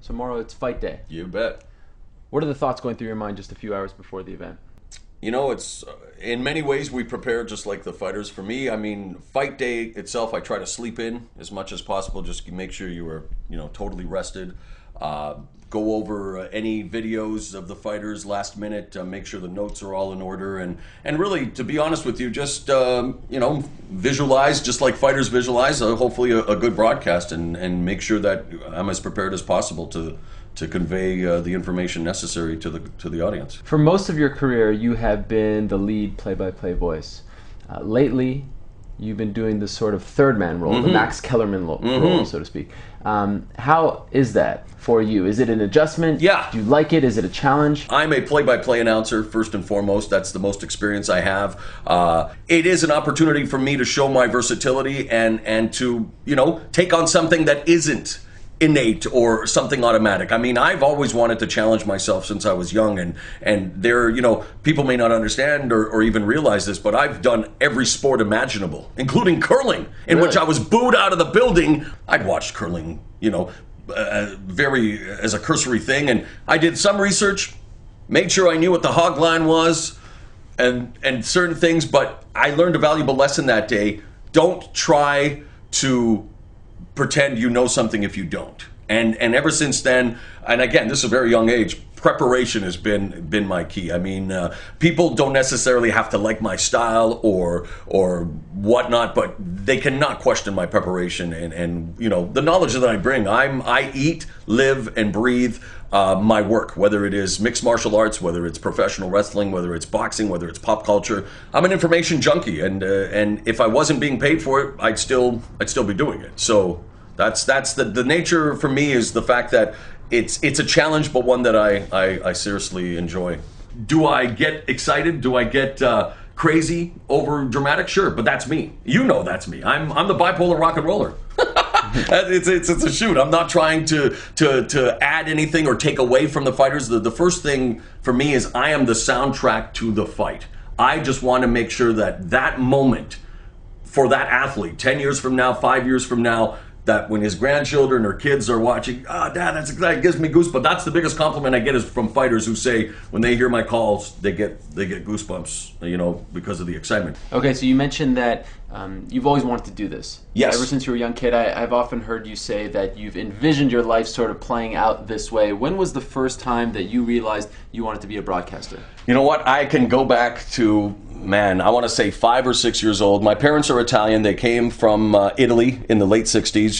So Mauro, it's fight day. You bet. What are the thoughts going through your mind just a few hours before the event? You know, it's in many ways we prepare just like the fighters. For me, I mean, fight day itself, I try to sleep in as much as possible. Just make sure you are, totally rested. Go over any videos of the fighters last minute. Make sure the notes are all in order, and really, to be honest with you, just visualize just like fighters visualize. Hopefully, a good broadcast, and make sure that I'm as prepared as possible to convey the information necessary to the audience. For most of your career, you have been the lead play-by-play voice. Lately, you've been doing this sort of third-man role, the Max Kellerman role, so to speak. How is that for you? Is it an adjustment? Yeah. Do you like it? Is it a challenge? I'm a play-by-play announcer, first and foremost. That's the most experience I have. It is an opportunity for me to show my versatility and to, take on something that isn't innate or something automatic. I mean, I've always wanted to challenge myself since I was young, and there, people may not understand or even realize this, but I've done every sport imaginable, including curling, in which I was booed out of the building. I'd watched curling, very as a cursory thing, and I did some research, made sure I knew what the hog line was, and certain things, but I learned a valuable lesson that day. Don't try to pretend you know something if you don't. And ever since then, and again, this is a very young age, preparation has been my key. I mean, people don't necessarily have to like my style or whatnot, but they cannot question my preparation and the knowledge that I bring. I eat, live, and breathe my work, whether it is mixed martial arts, whether it's professional wrestling, whether it's boxing, whether it's pop culture. I'm an information junkie, and if I wasn't being paid for it, I'd still be doing it. So that's the nature for me, is the fact that it's a challenge, but one that I seriously enjoy. Do I get excited? Do I get crazy, over dramatic? Sure, but that's me. That's me. I'm the bipolar rock and roller. It's a shoot. I'm not trying to add anything or take away from the fighters. The first thing for me is I am the soundtrack to the fight. I just want to make sure that moment for that athlete, 10 years from now, 5 years from now, that when his grandchildren or kids are watching, Dad, that's exciting, it gives me goosebumps. That's the biggest compliment I get, is from fighters who say when they hear my calls, they get goosebumps, because of the excitement. Okay, so you mentioned that you've always wanted to do this. Yes. Ever since you were a young kid, I've often heard you say that you've envisioned your life sort of playing out this way. When was the first time that you realized you wanted to be a broadcaster? You know what? I can go back to, I want to say 5 or 6 years old. My parents are Italian. They came from Italy in the late 60s,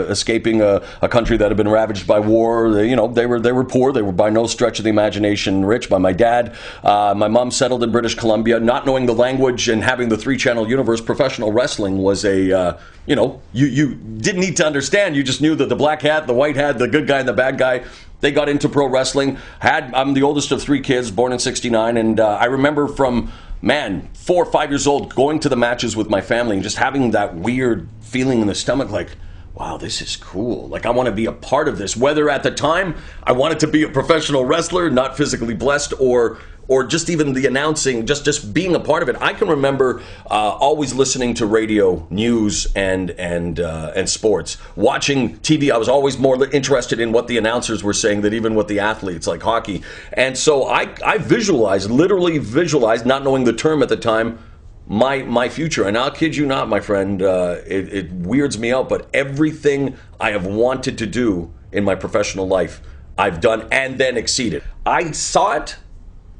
escaping a country that had been ravaged by war. They were poor. They were by no stretch of the imagination rich. By my dad, my mom settled in British Columbia. Not knowing the language and having the 3-channel universe, professional wrestling was you didn't need to understand. You just knew that the black hat, the white hat, the good guy and the bad guy. They got into pro wrestling. I'm the oldest of 3 kids, born in '69, and I remember from 4 or 5 years old, going to the matches with my family and just having that weird feeling in the stomach, like, wow, this is cool. Like, I want to be a part of this. Whether at the time I wanted to be a professional wrestler, not physically blessed, or just even the announcing, just being a part of it. I can remember always listening to radio, news, and sports. Watching TV, I was always more interested in what the announcers were saying than even what the athletes, like hockey. And so I literally visualized, not knowing the term at the time, my future. And I'll kid you not, my friend, it weirds me out, but everything I have wanted to do in my professional life, I've done and then exceeded. I saw it,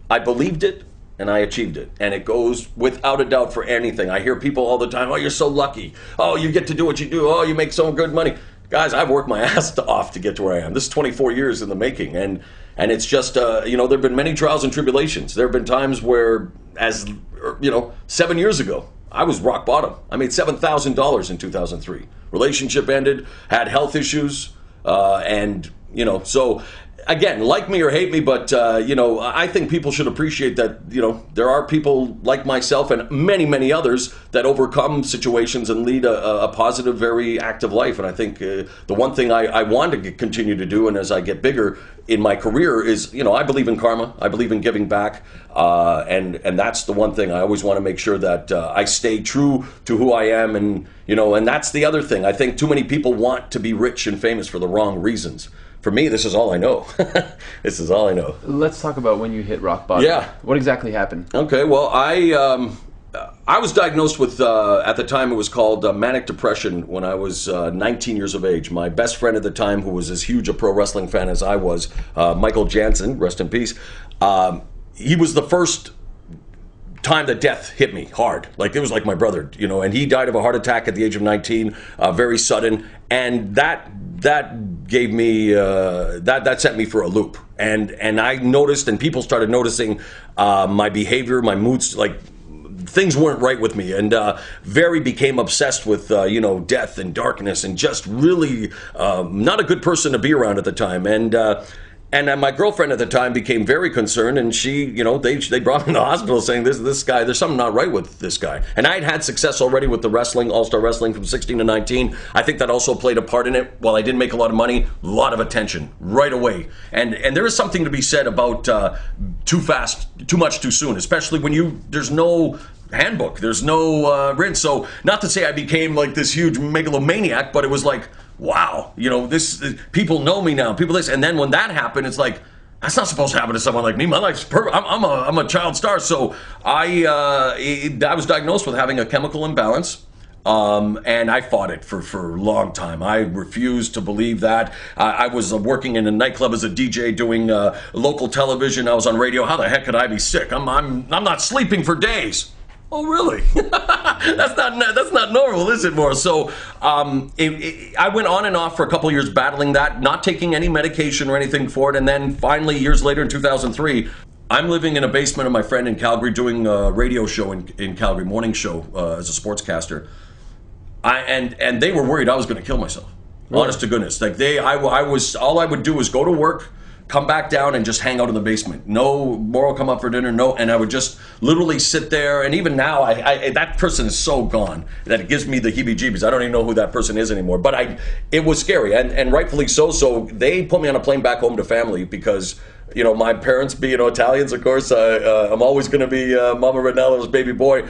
I believed it, and I achieved it. And it goes without a doubt for anything. I hear people all the time, oh, you're so lucky. Oh, you get to do what you do. Oh, you make so good money. Guys, I've worked my ass off to get to where I am. This is 24 years in the making. And it's just, there have been many trials and tribulations. There have been times where, 7 years ago, I was rock bottom. I made $7,000 in 2003. Relationship ended, had health issues, so again, like me or hate me, but I think people should appreciate that, there are people like myself and many, many others that overcome situations and lead a positive, very active life. And I think the one thing I want to continue to do, and as I get bigger in my career, is, I believe in karma. I believe in giving back. And that's the one thing I always want to make sure that I stay true to who I am. And, and that's the other thing. I think too many people want to be rich and famous for the wrong reasons. for me, this is all I know. This is all I know. Let's talk about when you hit rock bottom. Yeah. What exactly happened? Okay, well, I was diagnosed with, at the time it was called manic depression when I was 19 years of age. My best friend at the time, who was as huge a pro wrestling fan as I was, Michael Jansen, rest in peace, he was the first time that death hit me hard. Like, it was like my brother, you know, and he died of a heart attack at the age of 19, very sudden, and that gave me, that sent me for a loop. And I noticed, and people started noticing my behavior, my moods, like, things weren't right with me, and very became obsessed with death and darkness, and just really not a good person to be around at the time. And my girlfriend at the time became very concerned, and she, they brought me to the hospital saying, this guy, there's something not right with this guy. And I'd had success already with the wrestling, All-Star Wrestling from 16 to 19. I think that also played a part in it. While I didn't make a lot of money, a lot of attention right away. And there is something to be said about too fast, too much too soon, especially when there's no handbook, there's no rinse. So not to say I became like this huge megalomaniac, but it was like, wow, this people know me now, people this, and then when that happened, it's like, that's not supposed to happen to someone like me. My life's perfect. I'm a child star. So I was diagnosed with having a chemical imbalance. And I fought it for a long time. I refused to believe that. I was working in a nightclub as a DJ, doing local television. I was on radio. How the heck could I be sick? I'm not sleeping for days. Oh, really? That's not normal, is it, more? So I went on and off for a couple of years battling that, not taking any medication or anything for it, and then finally, years later in 2003, I'm living in a basement of my friend in Calgary doing a radio show in Calgary, morning show as a sportscaster. And they were worried I was going to kill myself. Really? Honest to goodness. Like all I would do was go to work, come back down, and just hang out in the basement. No, Mauro come up for dinner, no, and I would just literally sit there. And even now, that person is so gone that it gives me the heebie-jeebies. I don't even know who that person is anymore. But it was scary, and rightfully so. So they put me on a plane back home to family because, my parents being Italians, of course, I'm always going to be Mauro Ranallo's baby boy.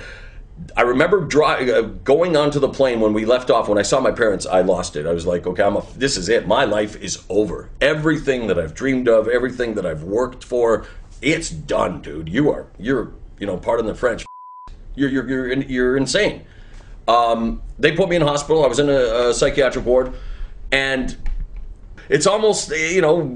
I remember going onto the plane when we left off. When I saw my parents, I lost it. I was like, okay, this is it. My life is over. Everything that I've dreamed of, everything that I've worked for, it's done, dude. You're pardon the French, you're insane. They put me in hospital. I was in a psychiatric ward, and it's almost,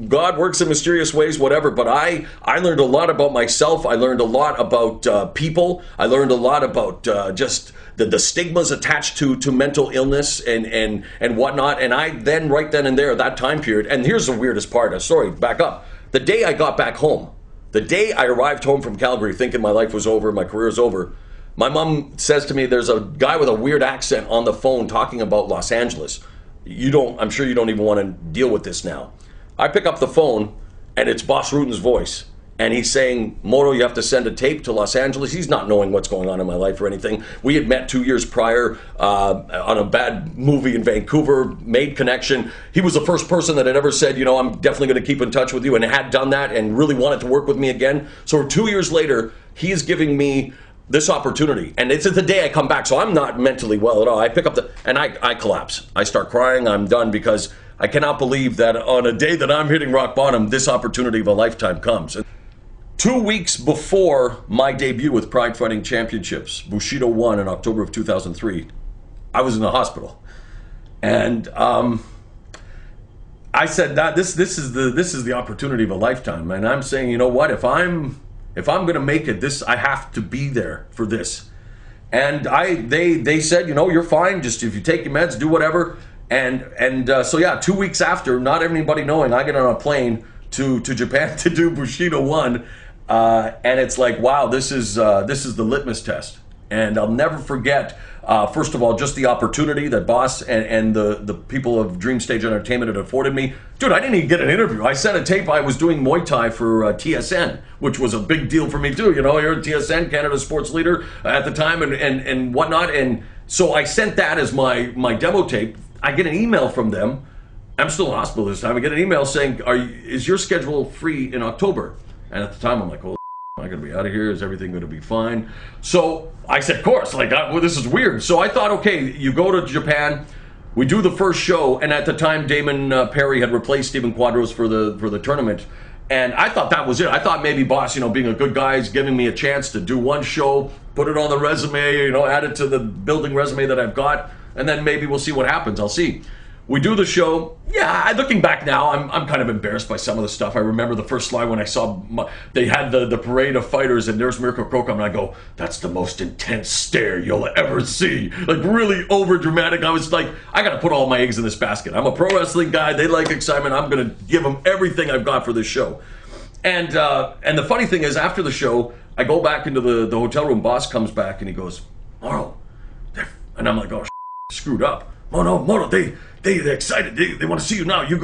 God works in mysterious ways, whatever, but I learned a lot about myself. I learned a lot about people. I learned a lot about just the stigmas attached to mental illness and whatnot. And I then, right then and there, that time period, and here's the weirdest part, sorry, back up. The day I got back home, the day I arrived home from Calgary thinking my life was over, my career is over, my mom says to me, there's a guy with a weird accent on the phone talking about Los Angeles. I'm sure you don't even want to deal with this now. I pick up the phone, and it's Boss Rutan's voice. And he's saying, Mauro, you have to send a tape to Los Angeles. He's not knowing what's going on in my life or anything. We had met 2 years prior on a bad movie in Vancouver, made connection. He was the first person that had ever said, I'm definitely going to keep in touch with you, and had done that and really wanted to work with me again. So 2 years later, he is giving me this opportunity, and it's the day I come back, so I'm not mentally well at all. I pick up and I collapse. I start crying. I'm done because I cannot believe that on a day that I'm hitting rock bottom, this opportunity of a lifetime comes. 2 weeks before my debut with Pride Fighting Championships, Bushido 1 in October of 2003, I was in the hospital, and I said that this is the opportunity of a lifetime, and I'm saying, you know what, if I'm going to make it, I have to be there for this. And they said, you're fine. Just if you take your meds, do whatever. And so yeah, 2 weeks after, not everybody knowing, I get on a plane to Japan to do Bushido 1. And it's like, wow, this is the litmus test. And I'll never forget, first of all, just the opportunity that Boss and the people of Dream Stage Entertainment had afforded me. Dude, I didn't even get an interview. I sent a tape. I was doing Muay Thai for TSN, which was a big deal for me too. You're at TSN, Canada's sports leader at the time, and whatnot. And so I sent that as my demo tape. I get an email from them. I'm still in hospital this time. I get an email saying, is your schedule free in October? And at the time, I'm like, well, am I going to be out of here? Is everything going to be fine? So I said, of course. This is weird. So I thought, okay, you go to Japan. we do the first show, and at the time, Damon Perry had replaced Stephen Quadros for the tournament. And I thought that was it. I thought maybe Boss, being a good guy, is giving me a chance to do one show, put it on the resume, add it to the building resume that I've got, and then maybe we'll see what happens. I'll see. We do the show. Yeah, looking back now, I'm kind of embarrassed by some of the stuff. I remember the first slide when I saw they had the parade of fighters, and there's Mirko Krokam, and I go, that's the most intense stare you'll ever see. Like, really over dramatic. I was like, I got to put all my eggs in this basket. I'm a pro wrestling guy. They like excitement. I'm going to give them everything I've got for this show. And the funny thing is, after the show, I go back into the hotel room. Boss comes back, and he goes, Mauro. And I'm like, oh, screwed up. Oh, no, Mauro, they're excited. They want to see you now. You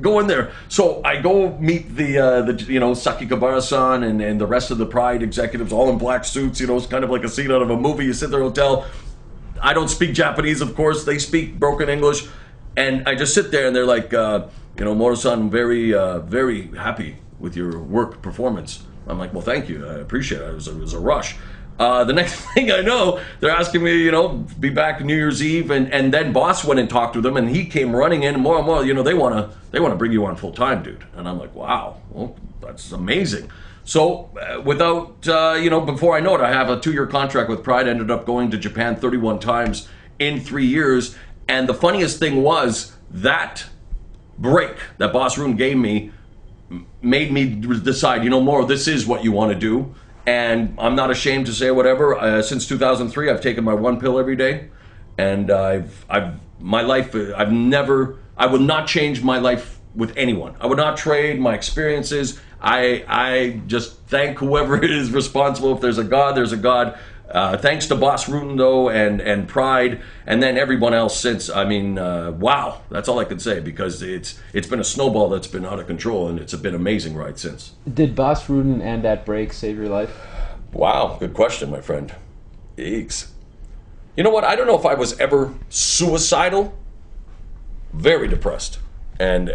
go in there. So I go meet the Saki Kabara-san and the rest of the Pride executives, all in black suits. It's kind of like a scene out of a movie. You sit there in the hotel. I don't speak Japanese, of course. They speak broken English. And I just sit there, and they're like, Mauro-san, I'm very, very happy with your work performance. I'm like, well, thank you. I appreciate it. It was a rush. The next thing I know, they're asking me, be back New Year's Eve, and then Boss went and talked to them, and he came running in, more, they want to bring you on full time, dude. And I'm like, wow, well, that's amazing. So without, before I know it, I have a 2-year contract with Pride. I ended up going to Japan 31 times in 3 years. And the funniest thing was that break that Boss Roon gave me made me decide, Mauro, this is what you want to do. And I'm not ashamed to say whatever. Since 2003, I've taken my one pill every day, and I would not change my life with anyone. I would not trade my experiences. I just thank whoever is responsible. If there's a God, there's a God. Thanks to Boss Rutan, though, and Pride, and then everyone else since. I mean, wow, that's all I can say, because it's been a snowball that's been out of control, and it's been an amazing ride since. Did Boss Rutan and that break save your life? Wow, good question, my friend. Eeks. You know what? I don't know if I was ever suicidal. Very depressed, and